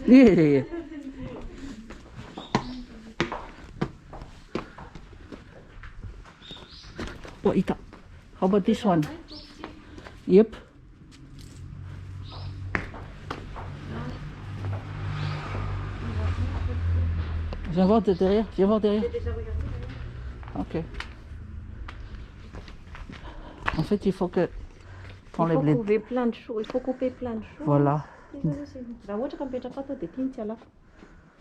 Yeah. Oh, ita. How about this one? Yep. Viens voir derrière. Viens voir derrière. Ok. En fait, il faut que Il faut couper plein de choses. Il faut couper plein de choses. Voilà.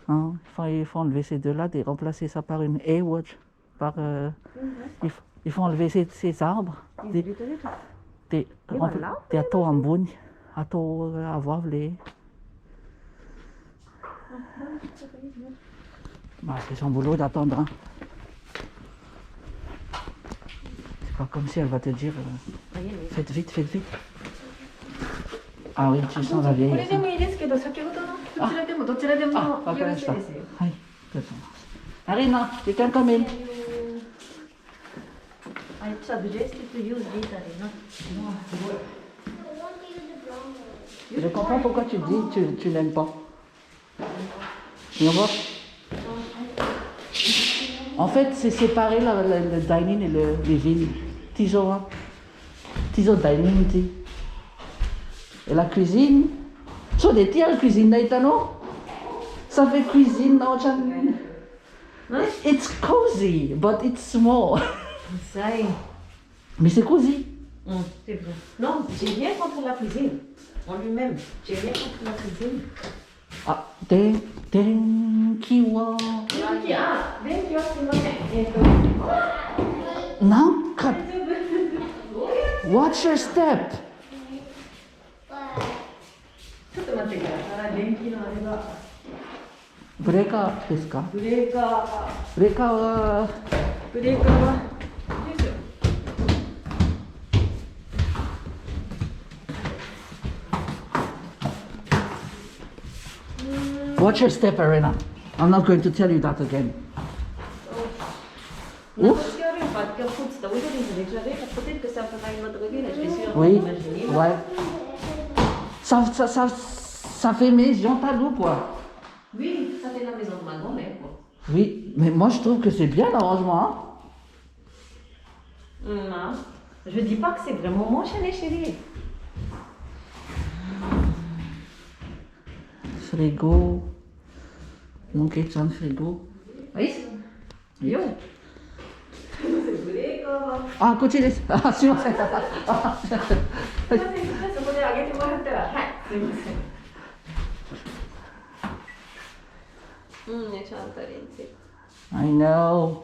Hein, Il faut enlever ces deux-là et remplacer ça par une A-Watch. Il faut enlever ces arbres. Des atos en boune. Atos à voir les. Bah, c'est son boulot d'attendre. Hein. C'est pas comme si elle va te dire faites vite, faites vite. Ah oui, tu sens la vieille. Ah, Arina, you can come in. I suggested to use this, Arina. Je comprends pourquoi tu dis tu n'aimes pas. Tu vois? En fait, c'est séparé le dining et le living. Tiso dining, ti. Et la cuisine. So des tiers cuisine d'aitano. Ça fait cuisine non chan. It's cozy, but it's small. Mais c'est cosy. C'est vrai. Non, j'ai rien contre la cuisine. En lui-même, j'ai rien contre la cuisine. Ah, Tenkiwa. Non, cut. Watch your step. ちょっと待ってください。電気のあれが。ブレーカーですか？ブレーカーは。ブレーカーは。ブレーカーは。ですよ。Watch your step, Arena. I'm not going to tell you that again. Ouf. Oui, ouais. Ça fait maison talou, quoi. Oui, ça fait la maison de ma grand-mère, quoi. Oui, mais moi je trouve que c'est bien l'arrangement. Hein? Non, je dis pas que c'est vraiment moche, chérie. Frigo. Donc, il y a un frigo. Oui. Yo. Ah,こっちです。あ、すいません。そこであげてもらったら、はい、すいません。ちゃんとレンジ。I know.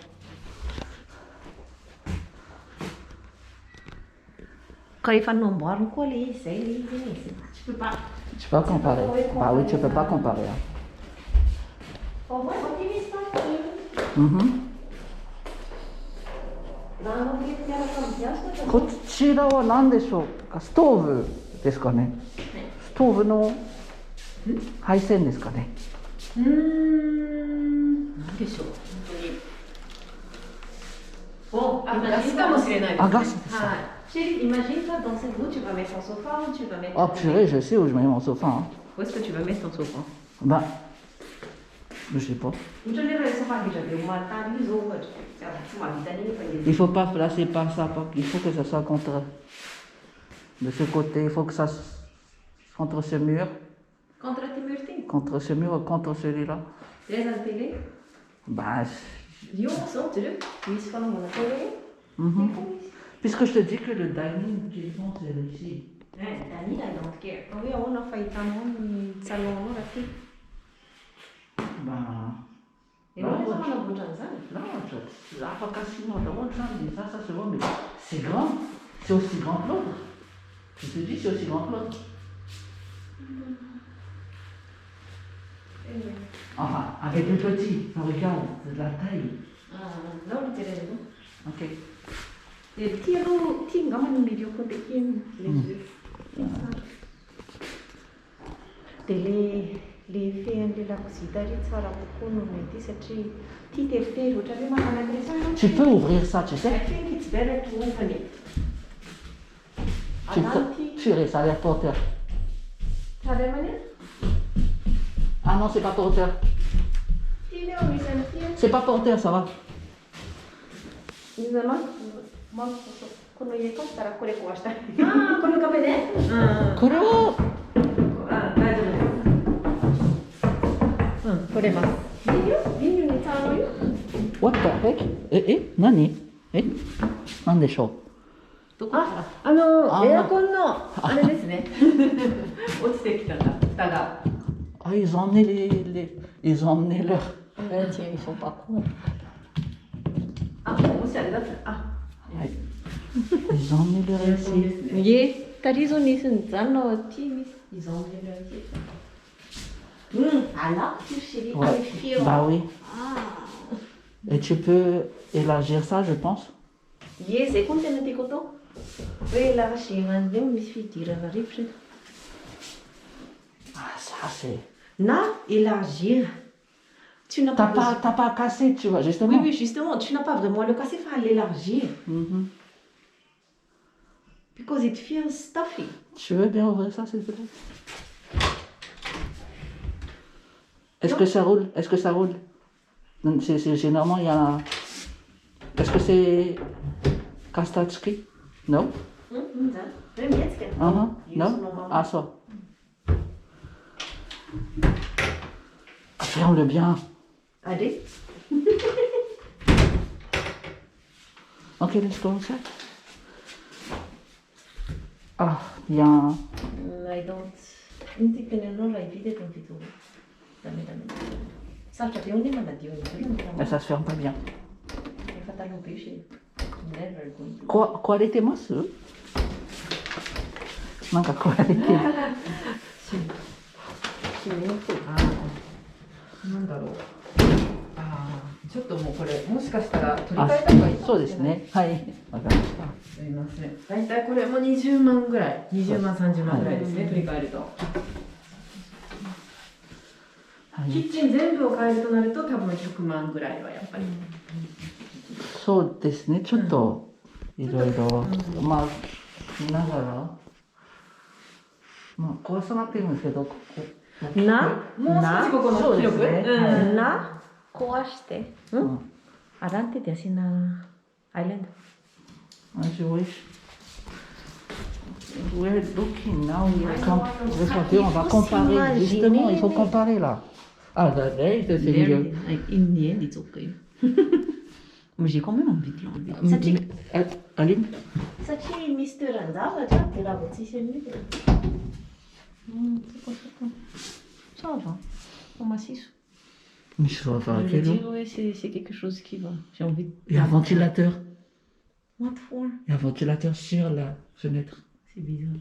Quand ils font nombre, quoi, tu peux pas. Tu peux pas comparer. Bah oui, tu peux pas comparer. Hein. Mm-hmm. こちらは何でしょうか？ストーブですかね？ストーブの配線ですかね？何でしょう？本当に。ガスかもしれないですね。あ、ガスですか。はい。Chérie, imagine-toi dans cette roue, tu vas mettre ton sofa ou tu vas mettre. Oh purée, je sais où je mets mon sofa. Hein. Où est-ce que tu vas mettre ton sofa? Bah, je sais pas. Il faut pas placer par ça, il faut que ça soit contre. De ce côté, il faut que ça contre ce mur. Contre tes murs? Contre ce mur ou contre celui-là. C'est la télé? Bah. Puisque je te dis que le dining qui est c'est ici. Dining, I don't care. Oui, on a fait un salon, on a fait. Bah. Et non, on a un bon jardin. Non, la vacation, on a un bon jardin. Ça se voit, mais c'est grand. C'est aussi grand que l'autre. Je te dis, c'est aussi grand que l'autre. Enfin, avec le petit, regarde, c'est de la taille. Ah, là, on dirait raison. Ok. Et tiens, comment nous médiocre de qui les yeux. Les filles de la tu peux ouvrir ça, tu sais. Tu es ça, les porteurs. Ah non, c'est pas porteur. C'est pas porteur, ça va. この家帰ったらこれ壊したい。ああ、この壁ね。これは、あ、大丈夫。取れます。ビニールに触るよ。what the heck? 何なんでしょどこから？あエアコンのあれですね。落ちてきたんだ。蓋が。うAh, ils ont emmené ils ont emmené leur... Tiens, ils sont pas cons. あ、もしあれだったら、あ。はいIls ont emmené leur ici. 예, 다리손이슨 짠로 팀이 이성들을 alors tu chérie, Ouais. Bah oui. Et tu peux élargir ça, je pense. 예, c'est content de koto. Oui, là, chez moi, je me suis dit la riche. Ah, ça c'est... Na, élargir. Tu n'as T'as pas pas cassé, tu vois, justement. Oui, oui, justement, tu n'as pas vraiment le casser, il faut l'élargir. Because it feels stuffy. Tu veux bien ouvrir ça, s'il te plaît? Est-ce que ça roule? Est-ce que ça roule? Généralement, il y a... Est-ce que c'est Kastatski? Non? Non? Ah, ça. Ferme-le bien. Allez. Ok, let's go inside. Ah, il y a un... I don't. Inte kunde några i videon från Fito. Dame. Salta più di manda dio. Mais ça se ferme pas bien. È fatta un pesce. Never going to. 壊れてます？なんか壊れてる。なんだろう。ちょっともうこれもしかしたら取り替えた方がいいかもしれない。そうですね。はい。わかりました。すみません。大体これも20万ぐらい、20万30万ぐらいですね、取り替えると。はいキッチン全部を変えるとなると多分100万ぐらいはやっぱり。そうですね。ちょっといろいろまあ見ながら、まあ壊さなくていいんですけど、ここ。な、もう少しここの広く。な、壊して。Adelante de Asina Island. As you wish. We're looking now. On va comparer. Justement, il faut comparer là. Ah, there, c'est mieux. In the end, it's okay. Mais j'ai quand même envie de l'enlever. Aline? Sachi Mister Andava, già te la voci se mi Ça va. On m'assise. Mais je vais faire Je veux quel dire, ouais, c'est quelque chose qui va. J'ai envie de. Il y a un ventilateur. What for? Il y a un ventilateur sur la fenêtre. C'est bizarre.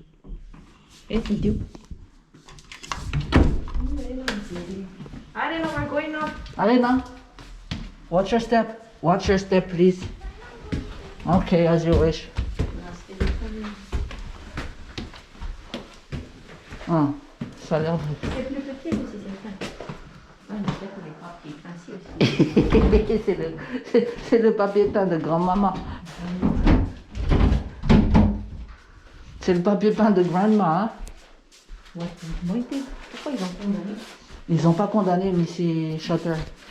Eh, idiot. Allez, we're going now. Alena, watch your step. Watch your step, please. Okay, as you wish. Ah, ça a l'air vrai. C'est plus petit aussi, c'est ça. Ah, mais peut-être les papiers ainsi aussi. C'est le papier peint de grand-maman. C'est le papier peint de grandma. Hein? Ouais, moi, pourquoi ils ont condamné? Ils n'ont pas condamné Missy Shutter.